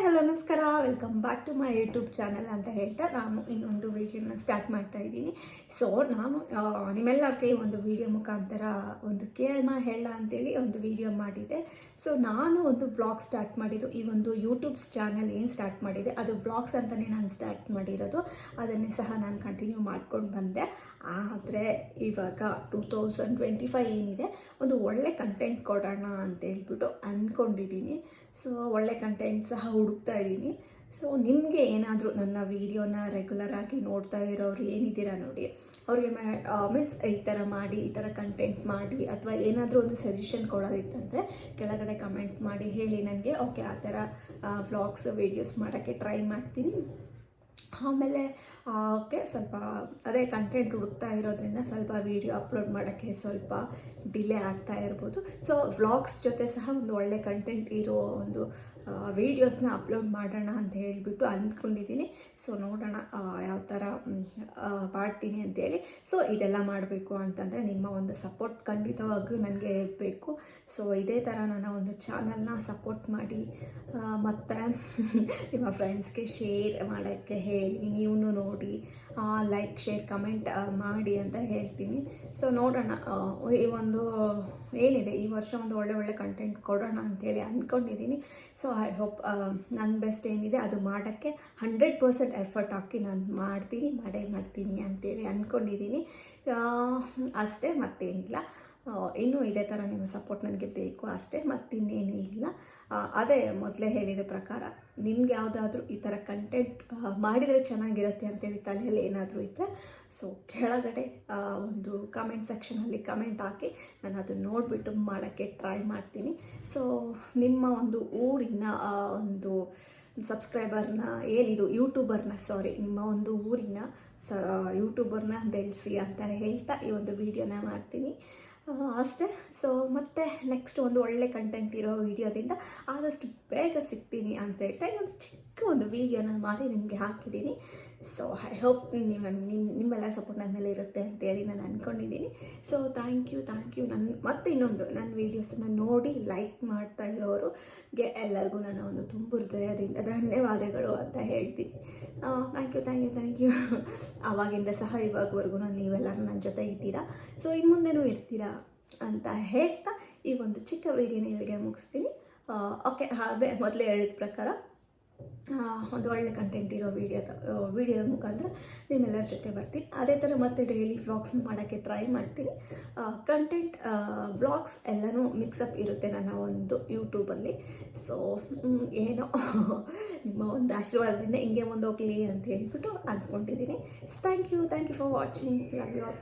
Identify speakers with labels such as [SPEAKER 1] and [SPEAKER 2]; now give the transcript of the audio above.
[SPEAKER 1] Hello ನಮಸ್ಕಾರ, welcome back to my YouTube channel ಅಂತ ಹೇಳ್ತಾ ನಾನು ಇನ್ನೊಂದು ವೀಡಿಯೋನ ಸ್ಟಾರ್ಟ್ ಮಾಡ್ತಾ ಇದ್ದೀನಿ. ಸೊ ನಾನು ನಿಮ್ಮೆಲ್ಲರಿಗೆ ಒಂದು ವೀಡಿಯೋ ಮುಖಾಂತರ ಒಂದು ಕೇಳೋಣ ಹೇಳ ಅಂತೇಳಿ ಒಂದು ವೀಡಿಯೋ ಮಾಡಿದೆ. ಸೊ ನಾನು ಒಂದು ವ್ಲಾಗ್ ಸ್ಟಾರ್ಟ್ ಮಾಡಿದ್ದು, ಈ ಒಂದು ಯೂಟ್ಯೂಬ್ ಚಾನಲ್ ಏನು ಸ್ಟಾರ್ಟ್ ಮಾಡಿದೆ ಅದು ವ್ಲಾಗ್ಸ್ ಅಂತಲೇ ನಾನು ಸ್ಟಾರ್ಟ್ ಮಾಡಿರೋದು. ಅದನ್ನೇ ಸಹ ನಾನು ಕಂಟಿನ್ಯೂ ಮಾಡ್ಕೊಂಡು ಬಂದೆ. ಆದರೆ ಇವಾಗ 2025 ಏನಿದೆ, ಒಂದು ಒಳ್ಳೆ ಕಂಟೆಂಟ್ ಕೊಡೋಣ ಅಂತ ಹೇಳ್ಬಿಟ್ಟು ಅಂದ್ಕೊಂಡಿದ್ದೀನಿ. ಸೊ ಒಳ್ಳೆ ಕಂಟೆಂಟ್ ಸಹ ಹುಡುಕ್ತಾ ಇದ್ದೀನಿ. ಸೊ ನಿಮಗೆ ಏನಾದರೂ ನನ್ನ ವೀಡಿಯೋನ ರೆಗ್ಯುಲರ್ ಆಗಿ ನೋಡ್ತಾ ಇರೋರು ಏನಿದ್ದೀರಾ ನೋಡಿ, ಅವ್ರಿಗೆ ಮೀನ್ಸ್ ಈ ಥರ ಮಾಡಿ, ಈ ಥರ ಕಂಟೆಂಟ್ ಮಾಡಿ, ಅಥವಾ ಏನಾದರೂ ಒಂದು ಸಜೆಷನ್ ಕೊಡೋದಿತ್ತಂದರೆ ಕೆಳಗಡೆ ಕಮೆಂಟ್ ಮಾಡಿ ಹೇಳಿ ನನಗೆ. ಓಕೆ, ಆ ಥರ ವ್ಲಾಗ್ಸ್ ವೀಡಿಯೋಸ್ ಮಾಡೋಕ್ಕೆ ಟ್ರೈ ಮಾಡ್ತೀನಿ. ಆಮೇಲೆ ಓಕೆ, ಸ್ವಲ್ಪ ಅದೇ ಕಂಟೆಂಟ್ ಹುಡುಕ್ತಾ ಇರೋದ್ರಿಂದ ಸ್ವಲ್ಪ ವೀಡಿಯೋ ಅಪ್ಲೋಡ್ ಮಾಡೋಕ್ಕೆ ಸ್ವಲ್ಪ ಡಿಲೇ ಆಗ್ತಾ ಇರ್ಬೋದು. ಸೊ ವ್ಲಾಗ್ಸ್ ಜೊತೆ ಸಹ ಒಂದು ಒಳ್ಳೆ ಕಂಟೆಂಟ್ ಇರೋ ಒಂದು ವೀಡಿಯೋಸ್ನ ಅಪ್ಲೋಡ್ ಮಾಡೋಣ ಅಂತ ಹೇಳಿಬಿಟ್ಟು ಅಂದ್ಕೊಂಡಿದ್ದೀನಿ. ಸೊ ನೋಡೋಣ ಯಾವ ಥರ ಮಾಡ್ತೀನಿ ಅಂತೇಳಿ. ಸೊ ಇದೆಲ್ಲ ಮಾಡಬೇಕು ಅಂತಂದರೆ ನಿಮ್ಮ ಒಂದು ಸಪೋರ್ಟ್ ಖಂಡಿತವಾಗಿಯೂ ನನಗೆ ಇರಬೇಕು. ಸೊ ಇದೇ ಥರ ನನ್ನ ಒಂದು ಚಾನಲ್ನ ಸಪೋರ್ಟ್ ಮಾಡಿ, ಮತ್ತು ನಿಮ್ಮ ಫ್ರೆಂಡ್ಸ್ಗೆ ಶೇರ್ ಮಾಡೋಕ್ಕೆ ಹೇಳಿ, ನೀವು ನೋಡಿ ಲೈಕ್ ಶೇರ್ ಕಮೆಂಟ್ ಮಾಡಿ ಅಂತ ಹೇಳ್ತೀನಿ. ಸೊ ನೋಡೋಣ, ಈ ಒಂದು ಏನಿದೆ ಈ ವರ್ಷ ಒಂದು ಒಳ್ಳೆ ಕಂಟೆಂಟ್ ಕೊಡೋಣ ಅಂಥೇಳಿ ಅಂದ್ಕೊಂಡಿದ್ದೀನಿ. ಸೊ ಐ ಹೋಪ್ ನನ್ನ ಬೆಸ್ಟ್ ಏನಿದೆ ಅದು ಮಾಡೋಕ್ಕೆ 100% ಎಫರ್ಟ್ ಹಾಕಿ ನಾನು ಮಾಡ್ತೀನಿ ಅಂತೇಳಿ ಅಂದ್ಕೊಂಡಿದ್ದೀನಿ. ಅಷ್ಟೇ, ಮತ್ತೇನಿಲ್ಲ. ಇನ್ನೂ ಇದೇ ಥರ ನಿಮ್ಮ ಸಪೋರ್ಟ್ ನನಗೆ ಬೇಕು ಅಷ್ಟೇ, ಮತ್ತಿನ್ನೇನೂ ಇಲ್ಲ. ಅದೇ ಮೊದಲೇ ಹೇಳಿದ ಪ್ರಕಾರ ನಿಮ್ಗೆ ಯಾವುದಾದ್ರೂ ಈ ಥರ ಕಂಟೆಂಟ್ ಮಾಡಿದರೆ ಚೆನ್ನಾಗಿರುತ್ತೆ ಅಂತೇಳಿ ತಲೆಯಲ್ಲಿ ಏನಾದರೂ ಇದ್ದರೆ, ಸೊ ಕೆಳಗಡೆ ಒಂದು ಕಮೆಂಟ್ ಸೆಕ್ಷನಲ್ಲಿ ಕಮೆಂಟ್ ಹಾಕಿ ನಾನು ಅದನ್ನು ನೋಡಿಬಿಟ್ಟು ಮಾಡೋಕ್ಕೆ ಟ್ರೈ ಮಾಡ್ತೀನಿ. ಸೊ ನಿಮ್ಮ ಒಂದು ಊರಿನ ಒಂದು ಸಬ್ಸ್ಕ್ರೈಬರ್ನ ನಿಮ್ಮ ಒಂದು ಊರಿನ ಯೂಟ್ಯೂಬರ್ನ ಬೆಳೆಸಿ ಅಂತ ಹೇಳ್ತಾ ಈ ಒಂದು ವೀಡಿಯೋನ ಮಾಡ್ತೀನಿ ಅಷ್ಟೇ. ಸೊ ಮತ್ತೆ ನೆಕ್ಸ್ಟ್ ಒಂದು ಒಳ್ಳೆ ಕಂಟೆಂಟ್ ಇರೋ ವೀಡಿಯೋದಿಂದ ಆದಷ್ಟು ಬೇಗ ಸಿಗ್ತೀನಿ ಅಂತ ಹೇಳ್ತಾ ಒಂದು ಚಿಕ್ಕ ಒಂದು ವೀಡಿಯೋನ ಮಾಡಿ ನಿಮಗೆ ಹಾಕಿದ್ದೀನಿ. ಸೊ ಐ ಹೋಪ್ ನಿಮ್ಮೆಲ್ಲ ಸಪೋರ್ಟ್ ನನ್ನ ಮೇಲೆ ಇರುತ್ತೆ ಅಂತೇಳಿ ನಾನು ಅಂದ್ಕೊಂಡಿದ್ದೀನಿ. So thank you. ಮತ್ತೆ ಇನ್ನೊಂದು ನನ್ನ ವೀಡಿಯೋಸನ್ನು ನೋಡಿ ಲೈಕ್ ಮಾಡ್ತಾ ಇರೋರಿಗೆ ಎಲ್ಲರಿಗೂ ನನ್ನ ಒಂದು ತುಂಬ ಹೃದಯದಿಂದ ಧನ್ಯವಾದಗಳು ಅಂತ ಹೇಳ್ತೀನಿ. Thank you. ಆವಾಗಿಂದ ಸಹ ಇವಾಗವರೆಗೂ ನೀವೆಲ್ಲರೂ ನನ್ನ ಜೊತೆ ಇದ್ದೀರಾ. ಸೊ ಇನ್ನು ಮುಂದೆನೂ ಇರ್ತೀರಾ ಅಂತ ಹೇಳ್ತಾ ಈ ಒಂದು ಚಿಕ್ಕ ವೀಡಿಯೋನ ಇಲ್ಲಿಗೆ ಮುಗಿಸ್ತೀನಿ. ಓಕೆ, ಅದೇ ಮೊದಲೇ ಹೇಳಿದ ಪ್ರಕಾರ ಒಂದು ಒಳ್ಳೆ ಕಂಟೆಂಟ್ ಇರೋ ವೀಡಿಯೋದ ಮುಖಾಂತರ ನಿಮ್ಮೆಲ್ಲರ ಜೊತೆ ಬರ್ತೀನಿ. ಅದೇ ಥರ ಮತ್ತೆ ಡೈಲಿ ವ್ಲಾಗ್ಸ್ನ ಮಾಡೋಕ್ಕೆ ಟ್ರೈ ಮಾಡ್ತೀನಿ. ಕಂಟೆಂಟ್ ವ್ಲಾಗ್ಸ್ ಎಲ್ಲನೂ ಮಿಕ್ಸಪ್ ಇರುತ್ತೆ ನನ್ನ ಒಂದು ಯೂಟ್ಯೂಬಲ್ಲಿ. ಸೊ ಏನೋ ನಿಮ್ಮ ಒಂದು ಆಶೀರ್ವಾದದಿಂದ ಹಿಂಗೆ ಮುಂದೆ ಹೋಗಲಿ ಅಂತ ಹೇಳ್ಬಿಟ್ಟು ಅಂದ್ಕೊಂಡಿದ್ದೀನಿ. So thank you for watching. Love you all.